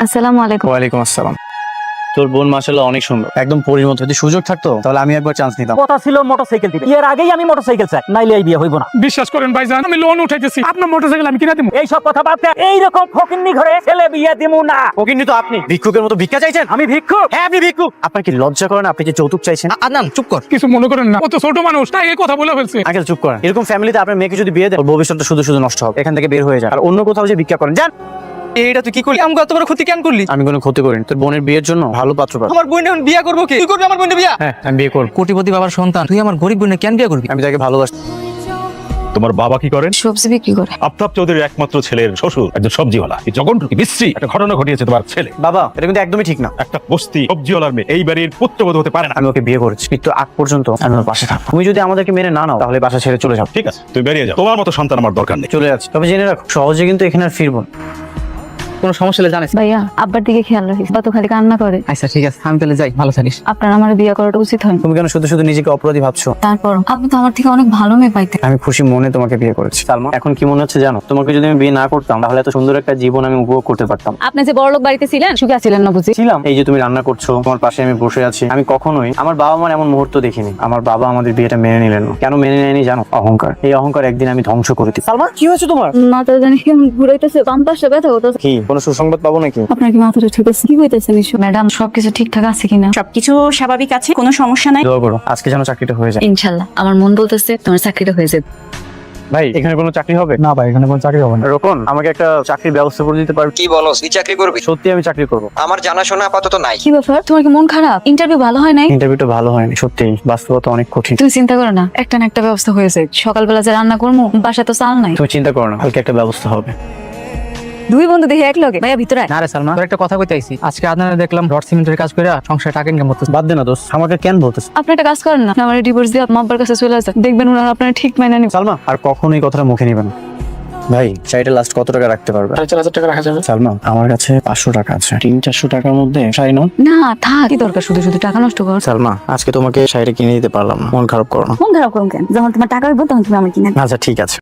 আসসালামু আলাইকুম। ওয়ালাইকুম আসসালাম। তোর বোন মাশাআল্লাহ অনেক সুন্দর, একদম পরীর মতো। যদি সুযোগ থাকতো তাহলে আমি একবার চান্স নিতাম। কথা ছিল মোটরসাইকেল দিবে, এর আগেই আমি মোটরসাইকেল চাই, নাইলে এই বিয়ে হইব না। বিশ্বাস করেন ভাইজান, আমি লোন উঠাইতেছি, আপনার মোটরসাইকেল আমি কিনা দেবো। এই সব কথা বাদ দে, এইরকম ফকিন্নি ঘরে ছেলে বিয়ে দিমু না। কিন্তু তো আপনি ভিক্ষুকের মতো ভিক্ষা চাইছেন। আমি ভিক্ষুক? হ্যাঁ আপনি ভিক্ষুক। আপনার কি লজ্জা করে না? আপনি যে যৌতুক চাইছেন। আদনান চুপ কর, কিছু মনে করেন না, ও তো ছোট মানুষ, তাই এই কথা বলে ফেলছে। আঙ্কেল চুপ করেন। এরকম ফ্যামিলিতে আপনার মেয়েকে যদি বিয়ে দেন, ওর ভবিষ্যৎটা শুধু শুধু নষ্ট হবে। এখান থেকে বের হয়ে যান আর অন্য কোথাও যে ভিক্ষা করেন যান। এইটা তুই কি করলি? আমাকে এত বড় ক্ষতি কেন করলি? আমি কোনো ক্ষতি করিনি। তোর বোনের বিয়ের জন্য ভালো পাত্র পাবো। আমার বোন এখন বিয়ে করবো কি? তুই করবি আমার বোনের বিয়ে? হ্যাঁ আমি বিয়ে করবো। কোটিপতি বাবার সন্তান তুই আমার গরিব বোনে কেন বিয়ে করবি? আমি তাকে ভালোবাসি। তোমার বাবা কি করেন? সবজি বিক্রি করে। আফতাব চৌধুরীর একমাত্র ছেলের শ্বশুর একজন সবজিওয়ালা। এই জগন্টুকি বিশ্রী একটা ঘটনা ঘটিয়েছে তোমার ছেলে। বাবা এটা কিন্তু একদমই ঠিক না। একটা বস্তি সবজিওয়ালার মেয়ে এই বাড়ির পুত্রবধূ হতে পারে না। আমি ওকে বিয়ে করেছি, মৃত্যুর আগ পর্যন্ত আমি ওর পাশে থাকবো। তুমি যদি আমাদেরকে মেনে না নাও তাহলে বাসা ছেড়ে চলে যাও। ঠিক আছে তুমি বেরিয়ে যাও, তোমার মতো সন্তান আমার দরকার নেই। চলে যাচ্ছি, তবে জেনে রাখো সহজে কিন্তু এখানে আর ফিরবো না। কোনো সমস্যা হলে জানিস। ভাইয়া আব্বার দিকে খেয়াল রাখিস, কত খালি কান্না করে। আচ্ছা ঠিক আছে, আমি তাহলে যাই, ভালো থাকিস। আপনার আমার বিয়ে করাটা উচিত হয়। তুমি কেন শুধু শুধু নিজেকে অপরাধী ভাবছো? তারপর আপনি তো আমার থেকে অনেক ভালো মেয়ে পাইতেন। আমি খুশি মনে তোমাকে বিয়ে করেছি। সালমা এখন কি মনে হচ্ছে জানো? তোমাকে যদি আমি বিয়ে না করতাম তাহলে এত সুন্দর একটা জীবন আমি উপভোগ করতে পারতাম। আপনি যে বড়লোক বাড়িতে ছিলেন, সুখে ছিলেন না বুঝি? ছিলাম। এই যে তুমি রান্না করছো, তোমার পাশে আমি বসে আছি, আমি কখনোই আমার বাবা মার এমন মুহূর্ত দেখিনি। আমার বাবা আমাদের বিয়েটা মেনে নিলেন না। কেন মেনে নেয়নি জানো? অহংকার। এই অহংকার একদিন আমি ধ্বংস করে দিই। সালমা কি হয়েছে তোমার? মাথা জানি কেমন ঘুরাইতেছে, বাম পাশে ব্যথা হতো। কি কোনো সুসংবাদ পাবো নাকি? আপনার কি মাথাটা ঠিক আছে? কি হইতেছে নিশ্চয়? ম্যাডাম সবকিছু ঠিকঠাক আছে কিনা? সবকিছু স্বাভাবিক আছে, কোনো সমস্যা নাই। দোয়া করো আজকে যেন চাকরিটা হয়ে যায়। ইনশাল্লাহ। আমার মন বলতেছে তোমার চাকরিটা হয়ে যাবে। ভাই এখানে কোনো চাকরি হবে? না ভাই, এখানে কোনো চাকরি হবে না। রোকন আমাকে একটা চাকরির ব্যবস্থা করে দিতে পারবে? কি বলো, তুই চাকরি করবি? সত্যি আমি চাকরি করবো। আমার জানাশোনা আপাতত নাই। কি ব্যাপার, তোমার কি মন খারাপ? ইন্টারভিউ ভালো হয় নাই? ইন্টারভিউটা ভালো হয়নি, সত্যি বাস্তবতা অনেক কঠিন। তুমি চিন্তা করো না, একটা না একটা ব্যবস্থা হয়েছে। সকালবেলা যে রান্না করবো, বাসায় তো চাল নাই। তুমি চিন্তা করো না, কালকে একটা ব্যবস্থা হবে। দুই বন্ধু দেখে এক লগে। ভাইয়া ভিতরে আয়। না রে সালমা, তোর একটা কথা কইতে আইছি। আজকে আদনানে দেখলাম রড সিমেন্টের কাজ করে সংসার টাকা ইনকাম করতেছে। বাদ দে না দোস্ত, আমাকে কেন বলতেছ? আপনি একটা কাজ করেন না, আমার ডিভোর্স দিয়ে আপনার আব্বার কাছে চলে আসেন, দেখবেন ওনারা আপনার ঠিক মাইনা নিবে। সালমা আর কখনোই কথাটা মুখে নিবেন। ভাই শাড়িটা লাস্ট কত টাকা রাখতে পারবে? 4,000 টাকা রাখা যাবে। সালমা আমার কাছে 500 টাকা আছে, 300-400 টাকার মধ্যে শাড়ি নাও। না থাক, কি দরকার শুধু শুধু টাকা নষ্ট কর। সালমা আজকে তোমাকে শাড়িটা কিনে দিতে পারলাম না, মন খারাপ করো না। মন খারাপ করুন কেন? যখন তোমার টাকা হইব তখন তুমি আমি কিনে দিবো। আচ্ছা ঠিক আছে।